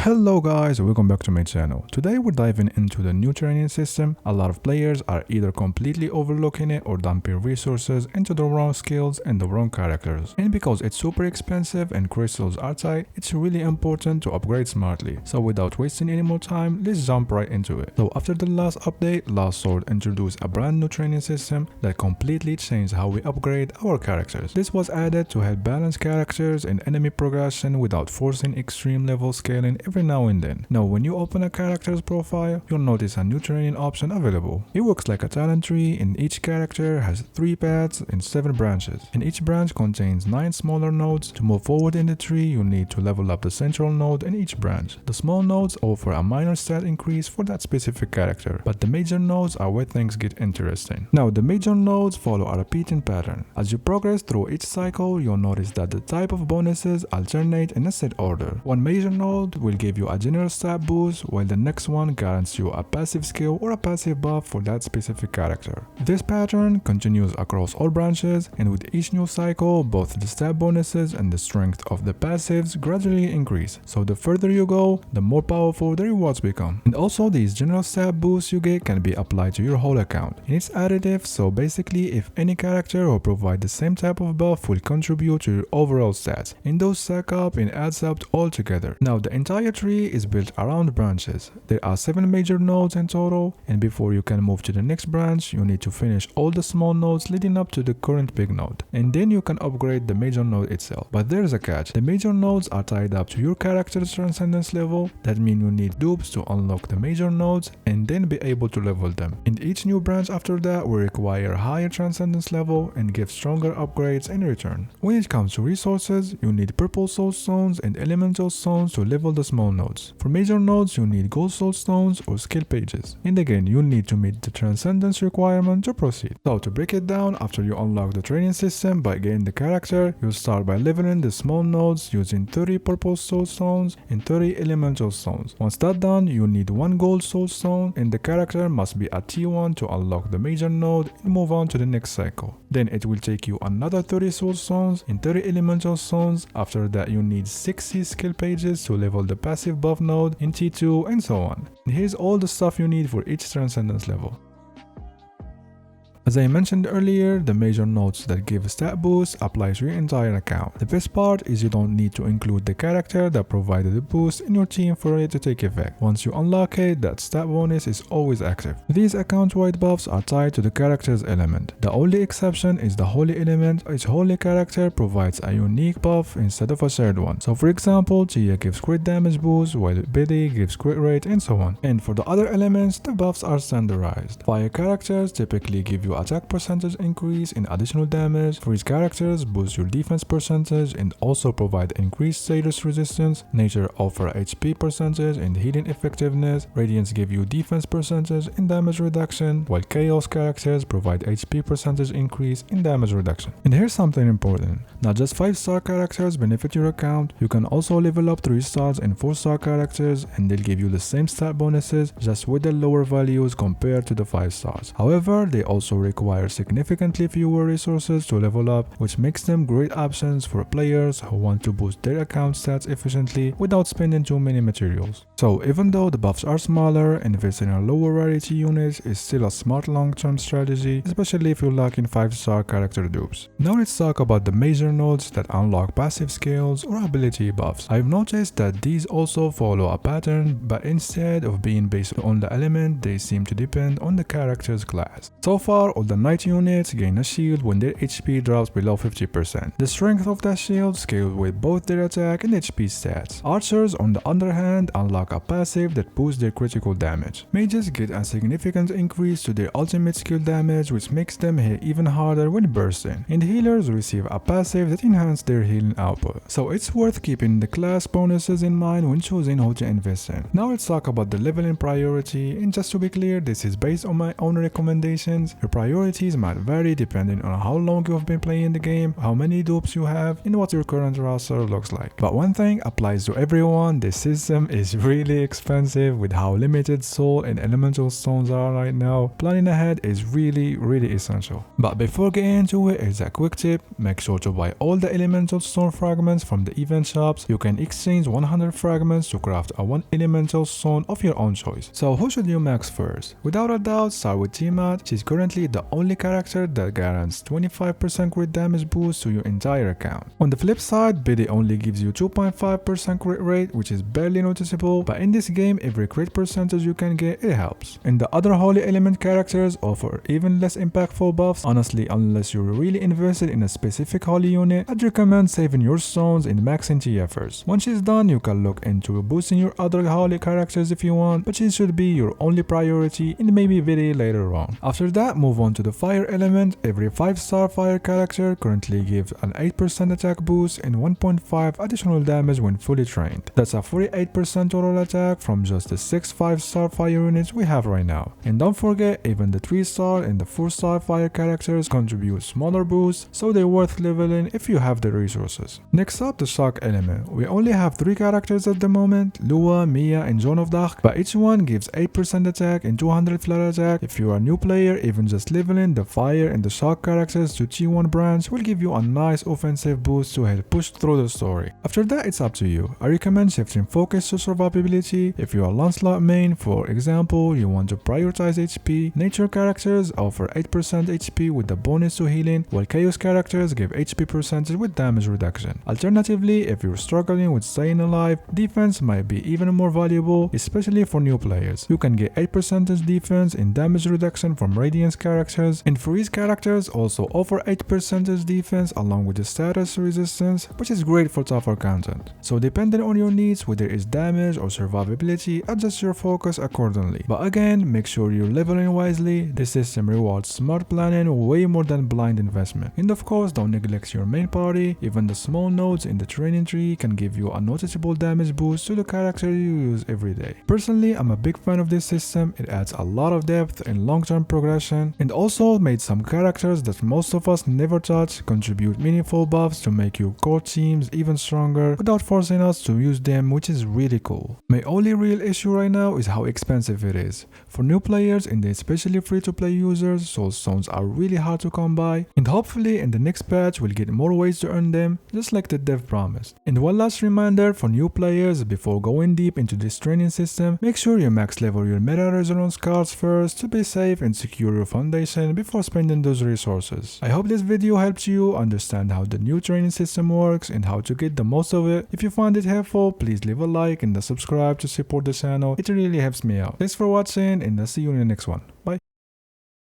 Hello guys, welcome back to my channel. Today we're diving into the new training system. A lot of players are either completely overlooking it or dumping resources into the wrong skills and the wrong characters. And because it's super expensive and crystals are tight, it's really important to upgrade smartly. So without wasting any more time, let's jump right into it. So after the last update, Last Sword introduced a brand new training system that completely changed how we upgrade our characters. This was added to help balance characters and enemy progression without forcing extreme level scaling every now and then. Now when you open a character's profile, you'll notice a new training option available. It works like a talent tree, and each character has 3 paths and 7 branches. And each branch contains 9 smaller nodes. To move forward in the tree, you'll need to level up the central node in each branch. The small nodes offer a minor stat increase for that specific character, but the major nodes are where things get interesting. Now the major nodes follow a repeating pattern. As you progress through each cycle, you'll notice that the type of bonuses alternate in a set order. One major node will give you a general stat boost, while the next one guarantees you a passive skill or a passive buff for that specific character. This pattern continues across all branches, and with each new cycle, both the stat bonuses and the strength of the passives gradually increase. So the further you go, the more powerful the rewards become. And also these general stat boosts you get can be applied to your whole account. And it's additive, so basically if any character will provide the same type of buff will contribute to your overall stats. And those stack up and adds up all together. Now the entire tree is built around branches. There are 7 major nodes in total, and before you can move to the next branch, you need to finish all the small nodes leading up to the current big node. And then you can upgrade the major node itself. But there's a catch. The major nodes are tied up to your character's Transcendence level. That means you need dupes to unlock the major nodes and then be able to level them. And each new branch after that will require higher Transcendence level and give stronger upgrades in return. When it comes to resources, you need purple soul stones and elemental stones to level the small nodes. For major nodes, you need gold soul stones or skill pages. And again, you need to meet the Transcendence requirement to proceed. So to break it down, after you unlock the training system by getting the character, you start by leveling the small nodes using 30 purple soul stones and 30 elemental stones. Once that's done, you need 1 gold soul stone, and the character must be at T1 to unlock the major node and move on to the next cycle. Then it will take you another 30 soul stones and 30 elemental stones. After that, you need 60 skill pages to level the passive buff node in T2 and so on. And here's all the stuff you need for each Transcendence level. As I mentioned earlier, the major nodes that give stat boosts apply to your entire account. The best part is you don't need to include the character that provided the boost in your team for it to take effect. Once you unlock it, that stat bonus is always active. These account-wide buffs are tied to the character's element. The only exception is the holy element. Each holy character provides a unique buff instead of a shared one. So for example, Tia gives crit damage boost, while Biddy gives crit rate, and so on. And for the other elements, the buffs are standardized. Fire characters typically give you attack percentage increase and additional damage. Freeze characters boost your defense percentage and also provide increased status resistance. Nature offer HP percentage and healing effectiveness. Radiance give you defense percentage and damage reduction, while chaos characters provide HP percentage increase and damage reduction. And here's something important. Not just 5-star characters benefit your account, you can also level up 3 stars and 4-star characters, and they'll give you the same stat bonuses just with the lower values compared to the 5 stars. However, they also require significantly fewer resources to level up, which makes them great options for players who want to boost their account stats efficiently without spending too many materials. So even though the buffs are smaller, investing in a lower rarity unit is still a smart long-term strategy, especially if you're lacking 5-star character dupes. Now let's talk about the major nodes that unlock passive skills or ability buffs. I've noticed that these also follow a pattern, but instead of being based on the element, they seem to depend on the character's class. So far, all the knight units gain a shield when their HP drops below 50%. The strength of that shield scales with both their attack and HP stats. Archers, on the other hand, unlock a passive that boosts their critical damage. Mages get a significant increase to their ultimate skill damage, which makes them hit even harder when bursting. And healers receive a passive that enhances their healing output. So it's worth keeping the class bonuses in mind when choosing who to invest in. Now let's talk about the leveling priority, and just to be clear, this is based on my own recommendations. Your priorities might vary depending on how long you have been playing the game, how many dupes you have, and what your current roster looks like. But one thing applies to everyone, this system is really expensive. With how limited soul and elemental stones are right now, planning ahead is really essential. But before getting into it, here's a quick tip: make sure to buy all the elemental stone fragments from the event shops. You can exchange 100 fragments to craft a 1 elemental stone of your own choice. So who should you max first? Without a doubt, start with Tiamat. She's currently the only character that guarantees 25% crit damage boost to your entire account. On the flip side, Biddy only gives you 2.5% crit rate, which is barely noticeable, but in this game every crit percentage you can get, it helps. And the other holy element characters offer even less impactful buffs. Honestly, unless you're really invested in a specific holy unit, I'd recommend saving your stones and maxing Tia first. Once she's done, you can look into boosting your other holy characters if you want, but she should be your only priority and maybe Biddy later on. After that, move on to the fire element. Every 5-star fire character currently gives an 8% attack boost and 1.5 additional damage when fully trained. That's a 48% total attack from just the 6 5-star fire units we have right now. And don't forget, even the 3-star and the 4-star fire characters contribute smaller boosts, so they're worth leveling if you have the resources. Next up, the shock element. We only have 3 characters at the moment, Lua, Mia, and Joan of Dark, but each one gives 8% attack and 200 flat attack. If you're a new player, even just leveling the fire and the shock characters to T1 branch will give you a nice offensive boost to help push through the story. After that, it's up to you. I recommend shifting focus to survivability. If you're a Lancelot main, for example, you want to prioritize HP, nature characters offer 8% HP with the bonus to healing, while chaos characters give HP percentage with damage reduction. Alternatively, if you're struggling with staying alive, defense might be even more valuable, especially for new players. You can get 8% defense and damage reduction from Radiance characters, and freeze characters also offer 8% defense along with the status resistance, which is great for tougher content. So depending on your needs, whether it's damage or survivability, adjust your focus accordingly. But again, make sure you're leveling wisely. This system rewards smart planning way more than blind investment. And of course, don't neglect your main party. Even the small nodes in the training tree can give you a noticeable damage boost to the character you use every day. Personally, I'm a big fan of this system. It adds a lot of depth and long-term progression, and also made some characters that most of us never touch contribute meaningful buffs to make your core teams even stronger without forcing us to use them, which is really cool. My only real issue right now is how expensive it is. For new players and especially free-to-play users, soul stones are really hard to come by, and hopefully in the next patch we'll get more ways to earn them, just like the dev promised. And one last reminder for new players: before going deep into this training system, make sure you max level your meta resonance cards first to be safe and secure your foundation before spending those resources. I hope this video helped you understand how the new training system works and how to get the most of it. If you found it helpful, please leave a like and subscribe to support the channel. It really helps me out. Thanks for watching, and I'll see you in the next one. Bye.